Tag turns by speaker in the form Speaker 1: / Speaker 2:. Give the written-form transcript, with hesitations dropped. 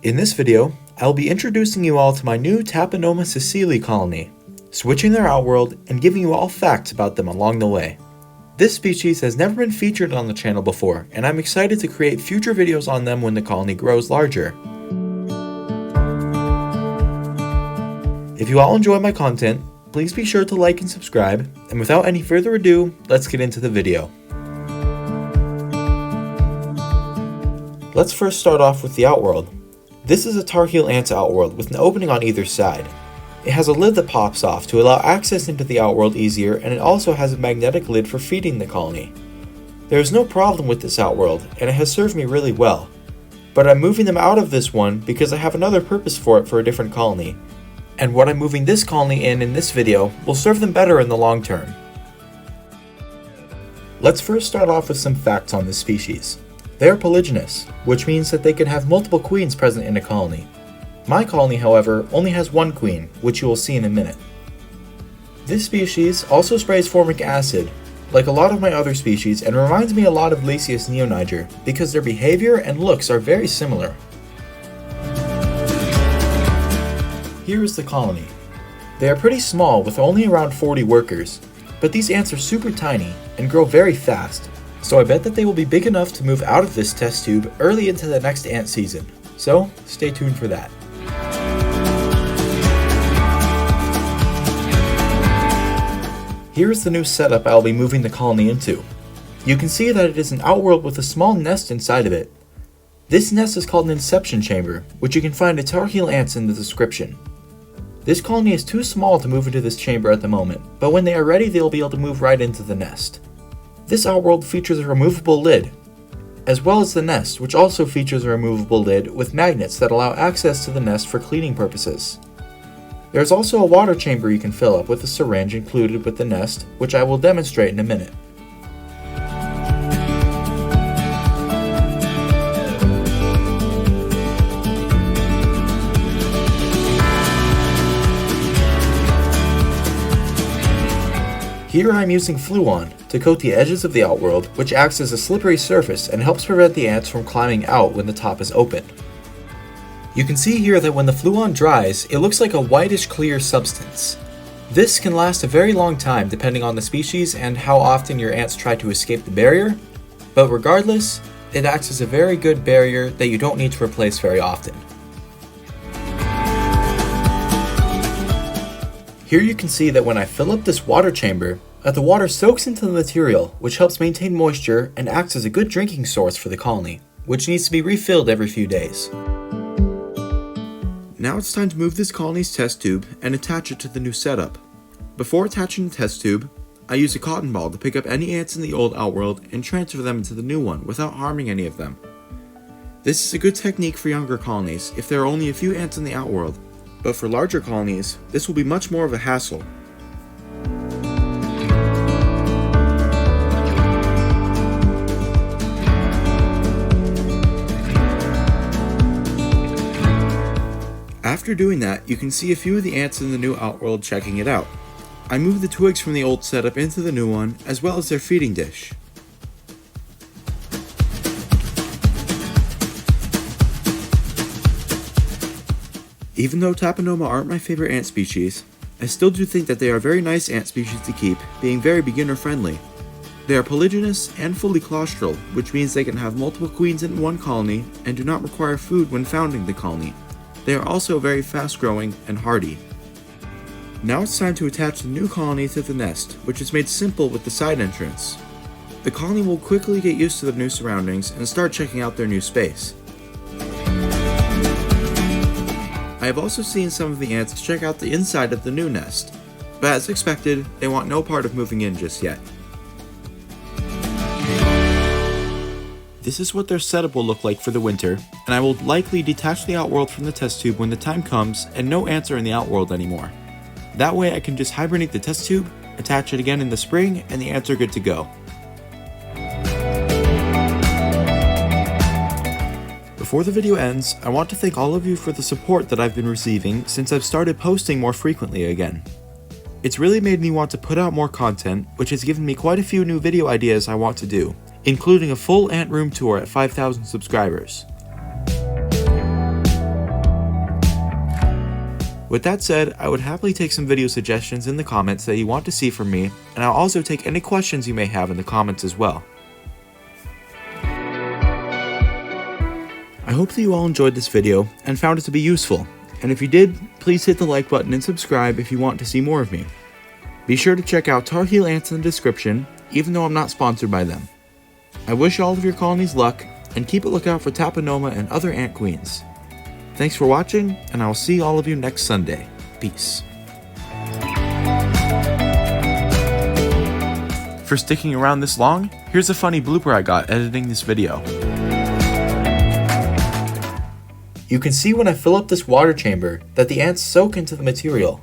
Speaker 1: In this video, I'll be introducing you all to my new Tapinoma Sessile colony, switching their outworld and giving you all facts about them along the way. This species has never been featured on the channel before, and I'm excited to create future videos on them when the colony grows larger. If you all enjoy my content, please be sure to like and subscribe, and without any further ado, let's get into the video. Let's first start off with the outworld. This is a Tarheel Ants outworld with an opening on either side. It has a lid that pops off to allow access into the outworld easier, and it also has a magnetic lid for feeding the colony. There is no problem with this outworld, and it has served me really well. But I'm moving them out of this one because I have another purpose for it for a different colony. And what I'm moving this colony in this video will serve them better in the long term. Let's first start off with some facts on this species. They are polygynous, which means that they can have multiple queens present in a colony. My colony, however, only has one queen, which you will see in a minute. This species also sprays formic acid, like a lot of my other species, and reminds me a lot of Lasius neoniger, because their behavior and looks are very similar. Here is the colony. They are pretty small with only around 40 workers, but these ants are super tiny and grow very fast, so I bet that they will be big enough to move out of this test tube early into the next ant season, so stay tuned for that. Here is the new setup I will be moving the colony into. You can see that it is an outworld with a small nest inside of it. This nest is called an inception chamber, which you can find at Tarheel Ants in the description. This colony is too small to move into this chamber at the moment, but when they are ready they will be able to move right into the nest. This outworld features a removable lid, as well as the nest, which also features a removable lid with magnets that allow access to the nest for cleaning purposes. There is also a water chamber you can fill up with a syringe included with the nest, which I will demonstrate in a minute. Here I am using Fluon to coat the edges of the outworld, which acts as a slippery surface and helps prevent the ants from climbing out when the top is open. You can see here that when the Fluon dries, it looks like a whitish clear substance. This can last a very long time depending on the species and how often your ants try to escape the barrier, but regardless, it acts as a very good barrier that you don't need to replace very often. Here you can see that when I fill up this water chamber, the water soaks into the material, which helps maintain moisture and acts as a good drinking source for the colony, which needs to be refilled every few days. Now it's time to move this colony's test tube and attach it to the new setup. Before attaching the test tube, I use a cotton ball to pick up any ants in the old outworld and transfer them into the new one without harming any of them. This is a good technique for younger colonies if there are only a few ants in the outworld, but for larger colonies, this will be much more of a hassle. After doing that, you can see a few of the ants in the new outworld checking it out. I moved the twigs from the old setup into the new one, as well as their feeding dish. Even though Tapinoma aren't my favorite ant species, I still do think that they are very nice ant species to keep, being very beginner friendly. They are polygynous and fully claustral, which means they can have multiple queens in one colony and do not require food when founding the colony. They are also very fast growing and hardy. Now it's time to attach the new colony to the nest, which is made simple with the side entrance. The colony will quickly get used to the new surroundings and start checking out their new space. I have also seen some of the ants check out the inside of the new nest, but as expected, they want no part of moving in just yet. This is what their setup will look like for the winter, and I will likely detach the outworld from the test tube when the time comes and no ants are in the outworld anymore. That way I can just hibernate the test tube, attach it again in the spring, and the ants are good to go. Before the video ends, I want to thank all of you for the support that I've been receiving since I've started posting more frequently again. It's really made me want to put out more content, which has given me quite a few new video ideas I want to do, including a full ant room tour at 5,000 subscribers. With that said, I would happily take some video suggestions in the comments that you want to see from me, and I'll also take any questions you may have in the comments as well. I hope that you all enjoyed this video and found it to be useful, and if you did, please hit the like button and subscribe if you want to see more of me. Be sure to check out Tarheel Ants in the description, even though I'm not sponsored by them. I wish all of your colonies luck, and keep a lookout for Tapinoma and other ant queens. Thanks for watching, and I will see all of you next Sunday. Peace. For sticking around this long, here's a funny blooper I got editing this video. You can see when I fill up this water chamber that the ants soak into the material.